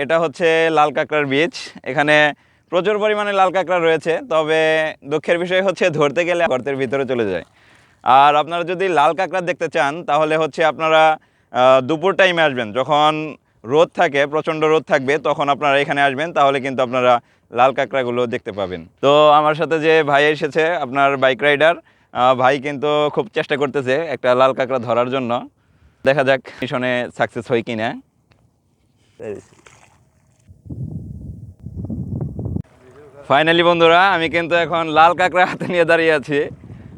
এটা হচ্ছে লাল কাঁকড়ার বীজ। এখানে প্রচুর পরিমাণে লাল কাঁকড়া রয়েছে, তবে দুঃখের বিষয় হচ্ছে ধরতে গেলে গর্তের ভিতরে চলে যায়। আর আপনারা যদি লাল কাঁকড়া দেখতে চান তাহলে হচ্ছে আপনারা দুপুর টাইমে আসবেন, যখন রোদ থাকে, প্রচণ্ড রোদ থাকবে, তখন আপনারা এখানে আসবেন, তাহলে কিন্তু আপনারা লাল কাঁকড়াগুলো দেখতে পাবেন। তো আমার সাথে যে ভাই এসেছে, আপনার বাইক রাইডার ভাই, কিন্তু খুব চেষ্টা করতেছে একটা লাল কাঁকড়া ধরার জন্য। দেখা যাক মিশনে সাকসেস হয় কিনা। ফাইনালি বন্ধুরা, আমি কিন্তু এখন লাল কাঁকড়া হাতে নিয়ে দাঁড়িয়ে আছি।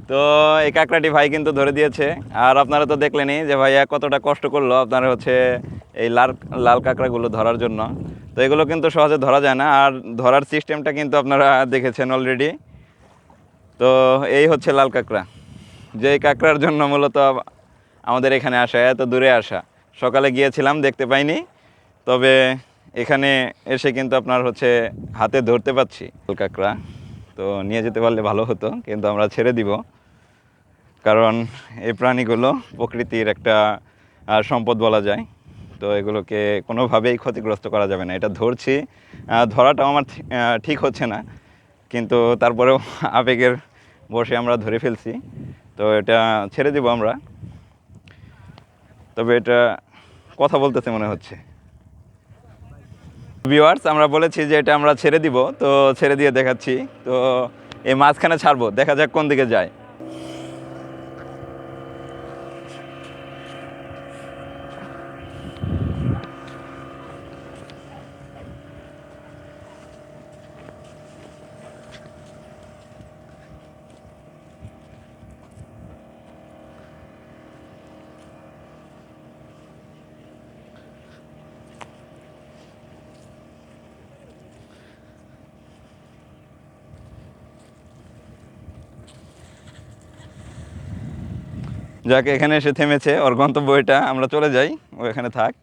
তো এই কাঁকড়াটি ভাই কিন্তু ধরে দিয়েছে। আর আপনারা তো দেখলেনই যে ভাইয়া কতটা কষ্ট করলো আপনারা হচ্ছে এই লাল লাল কাঁকড়াগুলো ধরার জন্য। তো এগুলো কিন্তু সহজে ধরা যায় না, আর ধরার সিস্টেমটা কিন্তু আপনারা দেখেছেন অলরেডি। তো এই হচ্ছে লাল কাঁকড়া, যে কাঁকড়ার জন্য মূলত আমাদের এখানে আসা, এত দূরে আসা। সকালে গিয়েছিলাম, দেখতে পাইনি, তবে এখানে এসে কিন্তু আপনার হচ্ছে হাতে ধরতে পাচ্ছি লাল কাঁকড়া। তো নিয়ে যেতে পারলে ভালো হতো, কিন্তু আমরা ছেড়ে দিব, কারণ এই প্রাণীগুলো প্রকৃতির একটা সম্পদ বলা যায়। তো এগুলোকে কোনোভাবেই ক্ষতিগ্রস্ত করা যাবে না। এটা ধরছি, ধরাটাও আমার ঠিক হচ্ছে না, কিন্তু তারপরেও আবেগের বশে আমরা ধরে ফেলছি। তো এটা ছেড়ে দিব আমরা। তবে এটা কথা বলতেছে মনে হচ্ছে। ভিউয়ার্স, আমরা বলেছি যে এটা আমরা ছেড়ে দিব, তো ছেড়ে দিয়ে দেখাচ্ছি। তো এই মাঝখানে ছাড়বো, দেখা যাক কোন দিকে যায়। যাকে এখানে এসে থেমেছে, ওর গন্তব্য এটা, আমরা চলে যাই, ও এখানে থাক।